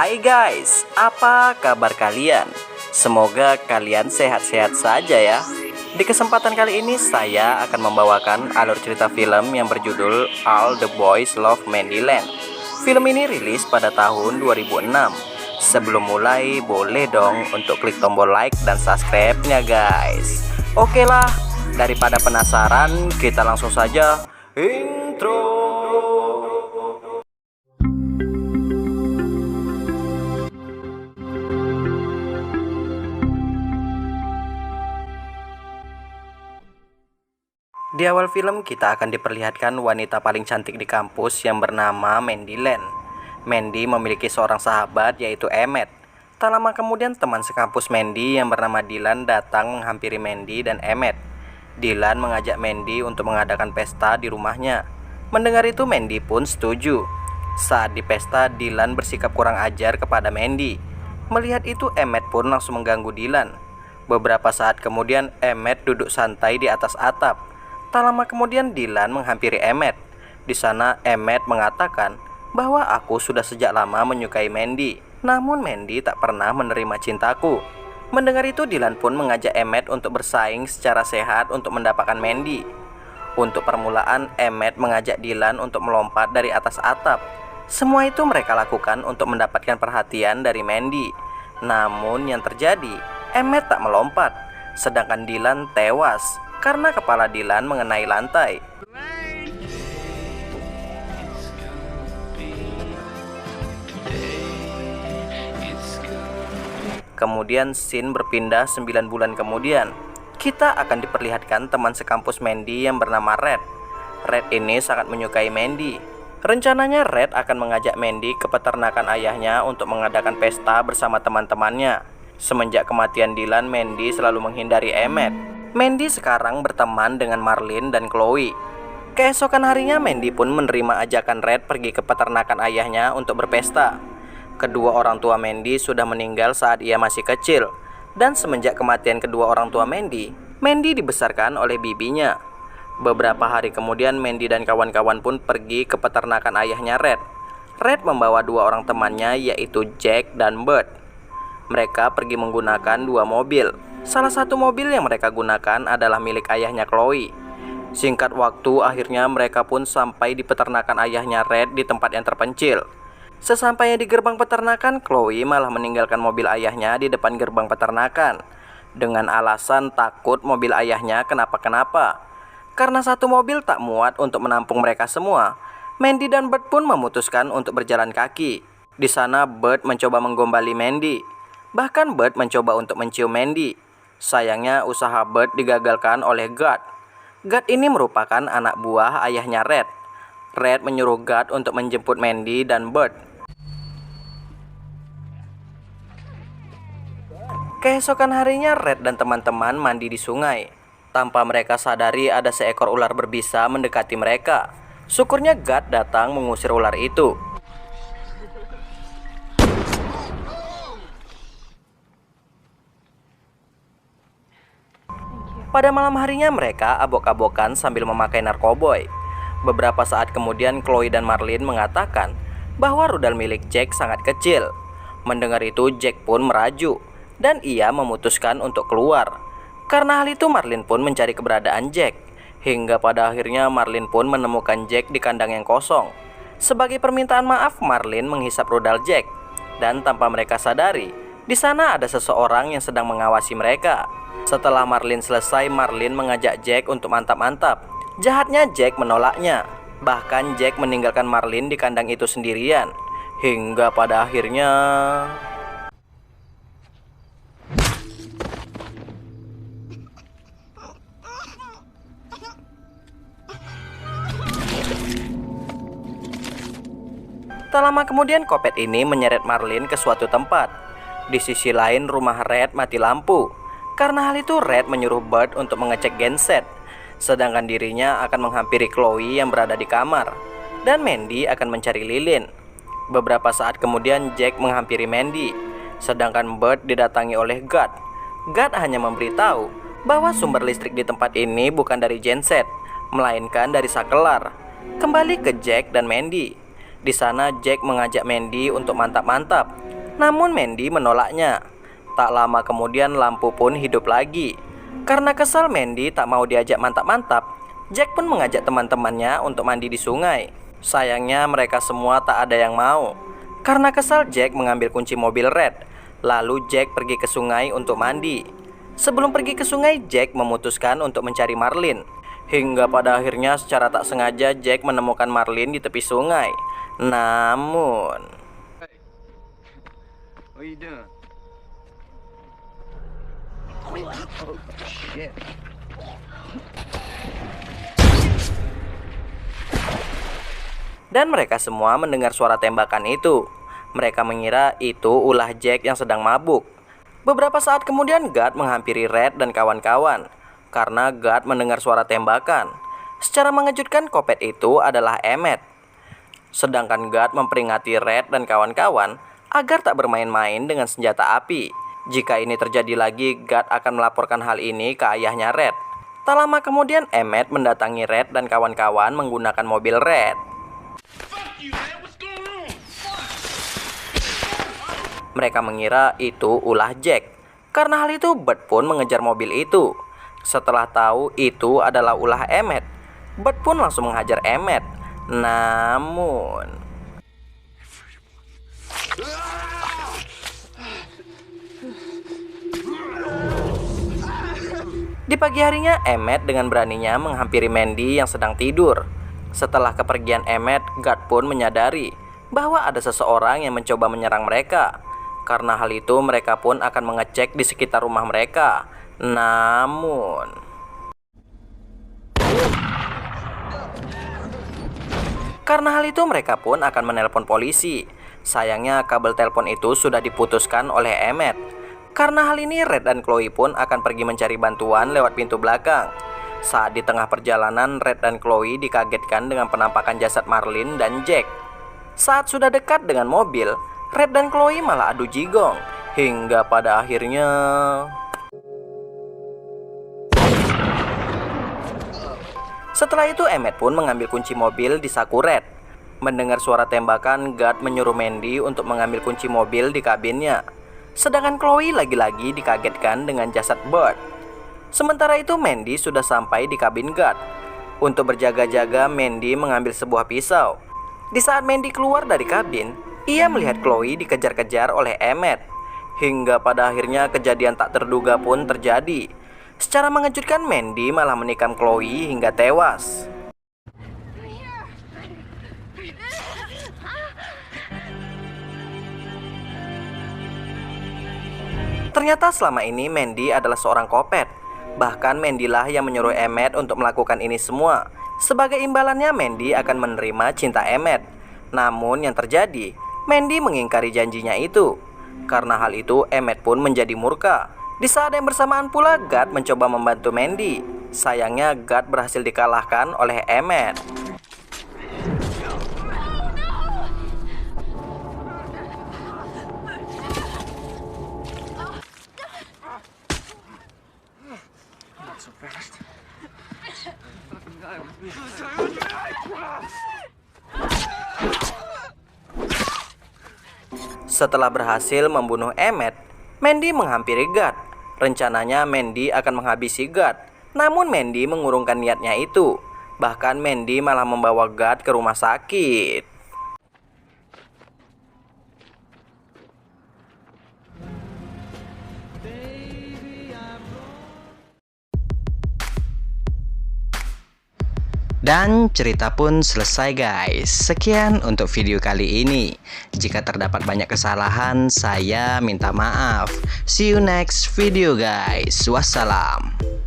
Hai guys, apa kabar kalian? Semoga kalian sehat-sehat saja ya. Di kesempatan kali ini saya akan membawakan alur cerita film yang berjudul All the Boys Love Mandyland. Film ini rilis pada tahun 2006. Sebelum mulai, boleh dong untuk klik tombol like dan subscribe-nya guys. Oke lah, daripada penasaran, kita langsung saja intro. Di awal film kita akan diperlihatkan wanita paling cantik di kampus yang bernama Mandyland. Mandy memiliki seorang sahabat yaitu Emmett. Tak lama kemudian teman sekampus Mandy yang bernama Dylan datang menghampiri Mandy dan Emmett. Dylan mengajak Mandy untuk mengadakan pesta di rumahnya. Mendengar itu Mandy pun setuju. Saat di pesta Dylan bersikap kurang ajar kepada Mandy. Melihat itu Emmett pun langsung mengganggu Dylan. Beberapa saat kemudian Emmett duduk santai di atas atap. Tak lama kemudian Dylan menghampiri Emmett. Di sana Emmett mengatakan bahwa aku sudah sejak lama menyukai Mandy, namun Mandy tak pernah menerima cintaku. Mendengar itu Dylan pun mengajak Emmett untuk bersaing secara sehat untuk mendapatkan Mandy. Untuk permulaan Emmett mengajak Dylan untuk melompat dari atas atap. Semua itu mereka lakukan untuk mendapatkan perhatian dari Mandy. Namun yang terjadi, Emmett tak melompat, sedangkan Dylan tewas karena kepala Dylan mengenai lantai. Kemudian scene berpindah 9 bulan kemudian. Kita akan diperlihatkan teman sekampus Mandy yang bernama Red. Red ini sangat menyukai Mandy. Rencananya Red akan mengajak Mandy ke peternakan ayahnya untuk mengadakan pesta bersama teman-temannya. Semenjak kematian Dylan, Mandy selalu menghindari Emmett. Mandy sekarang berteman dengan Marlin dan Chloe. Keesokan harinya Mandy pun menerima ajakan Red pergi ke peternakan ayahnya untuk berpesta. Kedua orang tua Mandy sudah meninggal saat ia masih kecil. Dan semenjak kematian kedua orang tua Mandy, Mandy dibesarkan oleh bibinya. Beberapa hari kemudian Mandy dan kawan-kawan pun pergi ke peternakan ayahnya Red. Red membawa dua orang temannya yaitu Jack dan Bert. Mereka pergi menggunakan dua mobil. Salah satu mobil yang mereka gunakan adalah milik ayahnya Chloe. Singkat waktu, akhirnya mereka pun sampai di peternakan ayahnya Red di tempat yang terpencil. Sesampainya di gerbang peternakan, Chloe malah meninggalkan mobil ayahnya di depan gerbang peternakan dengan alasan takut mobil ayahnya kenapa-kenapa. Karena satu mobil tak muat untuk menampung mereka semua, Mandy dan Bert pun memutuskan untuk berjalan kaki. Di sana Bert mencoba menggombali Mandy. Bahkan Bert mencoba untuk mencium Mandy. Sayangnya usaha Bert digagalkan oleh Guard. Guard ini merupakan anak buah ayahnya Red. Red menyuruh Guard untuk menjemput Mandy dan Bert. Keesokan harinya Red dan teman-teman mandi di sungai. Tanpa mereka sadari ada seekor ular berbisa mendekati mereka. Syukurnya Guard datang mengusir ular itu. Pada malam harinya mereka abok-abokan sambil memakai narkoboy. Beberapa saat kemudian Chloe dan Marlin mengatakan bahwa rudal milik Jack sangat kecil. Mendengar itu Jack pun merajuk dan ia memutuskan untuk keluar. Karena hal itu Marlin pun mencari keberadaan Jack. Hingga pada akhirnya Marlin pun menemukan Jack di kandang yang kosong. Sebagai permintaan maaf Marlin menghisap rudal Jack. Dan tanpa mereka sadari, di sana ada seseorang yang sedang mengawasi mereka. Setelah Marlin selesai, Marlin mengajak Jack untuk mantap-mantap. Jahatnya Jack menolaknya. Bahkan Jack meninggalkan Marlin di kandang itu sendirian. Hingga pada akhirnya... Tak lama kemudian Kopet ini menyeret Marlin ke suatu tempat. Di sisi lain rumah Red mati lampu. Karena hal itu Red menyuruh Bert untuk mengecek genset. Sedangkan dirinya akan menghampiri Chloe yang berada di kamar. Dan Mandy akan mencari lilin. Beberapa saat kemudian Jack menghampiri Mandy. Sedangkan Bert didatangi oleh Guard. Guard hanya memberitahu bahwa sumber listrik di tempat ini bukan dari genset, melainkan dari sakelar. Kembali ke Jack dan Mandy. Di sana Jack mengajak Mandy untuk mantap-mantap, namun Mandy menolaknya. Tak lama kemudian lampu pun hidup lagi. Karena kesal Mandy tak mau diajak mantap-mantap, Jack pun mengajak teman-temannya untuk mandi di sungai. Sayangnya mereka semua tak ada yang mau. Karena kesal Jack mengambil kunci mobil Red. Lalu Jack pergi ke sungai untuk mandi. Sebelum pergi ke sungai, Jack memutuskan untuk mencari Marlin. Hingga pada akhirnya secara tak sengaja Jack menemukan Marlin di tepi sungai. Namun What you doing? Oh, shit. dan mereka semua mendengar suara tembakan itu. Mereka mengira itu ulah Jack yang sedang mabuk. Beberapa saat kemudian Guard menghampiri Red dan kawan-kawan. Karena Guard mendengar suara tembakan. Secara mengejutkan kopet itu adalah Emmett. Sedangkan Guard memperingati Red dan kawan-kawan agar tak bermain-main dengan senjata api. Jika ini terjadi lagi, Guard akan melaporkan hal ini ke ayahnya Red. Tak lama kemudian Emmett mendatangi Red dan kawan-kawan menggunakan mobil Red. Mereka mengira itu ulah Jack. Karena hal itu, Bert pun mengejar mobil itu. Setelah tahu itu adalah ulah Emmett, Bert pun langsung menghajar Emmett. Namun di pagi harinya, Emmett dengan beraninya menghampiri Mandy yang sedang tidur. Setelah kepergian Emmett, Guard pun menyadari bahwa ada seseorang yang mencoba menyerang mereka. Karena hal itu, mereka pun akan mengecek di sekitar rumah mereka. Namun karena hal itu, mereka pun akan menelpon polisi. Sayangnya kabel telepon itu sudah diputuskan oleh Emmett. Karena hal ini, Red dan Chloe pun akan pergi mencari bantuan lewat pintu belakang. Saat di tengah perjalanan, Red dan Chloe dikagetkan dengan penampakan jasad Marlin dan Jack. Saat sudah dekat dengan mobil, Red dan Chloe malah adu jigong. Hingga pada akhirnya setelah itu, Emmett pun mengambil kunci mobil di saku Red. Mendengar suara tembakan, Guard menyuruh Mandy untuk mengambil kunci mobil di kabinnya. Sedangkan Chloe lagi-lagi dikagetkan dengan jasad Bert. Sementara itu, Mandy sudah sampai di kabin Guard. Untuk berjaga-jaga, Mandy mengambil sebuah pisau. Di saat Mandy keluar dari kabin, ia melihat Chloe dikejar-kejar oleh Emmett. Hingga pada akhirnya kejadian tak terduga pun terjadi. Secara mengejutkan, Mandy malah menikam Chloe hingga tewas. Ternyata selama ini Mandy adalah seorang kopet. Bahkan Mandy lah yang menyuruh Emmett untuk melakukan ini semua. Sebagai imbalannya, Mandy akan menerima cinta Emmett. Namun yang terjadi, Mandy mengingkari janjinya itu. Karena hal itu, Emmett pun menjadi murka. Di saat yang bersamaan pula, Guard mencoba membantu Mandy. Sayangnya Guard berhasil dikalahkan oleh Emmett. Setelah berhasil membunuh Emmett, Mandy menghampiri Guard. Rencananya Mandy akan menghabisi Guard. Namun Mandy mengurungkan niatnya itu. Bahkan Mandy malah membawa Guard ke rumah sakit. Dan cerita pun selesai guys. Sekian untuk video kali ini. Jika terdapat banyak kesalahan, saya minta maaf. See you next video guys. Wassalam.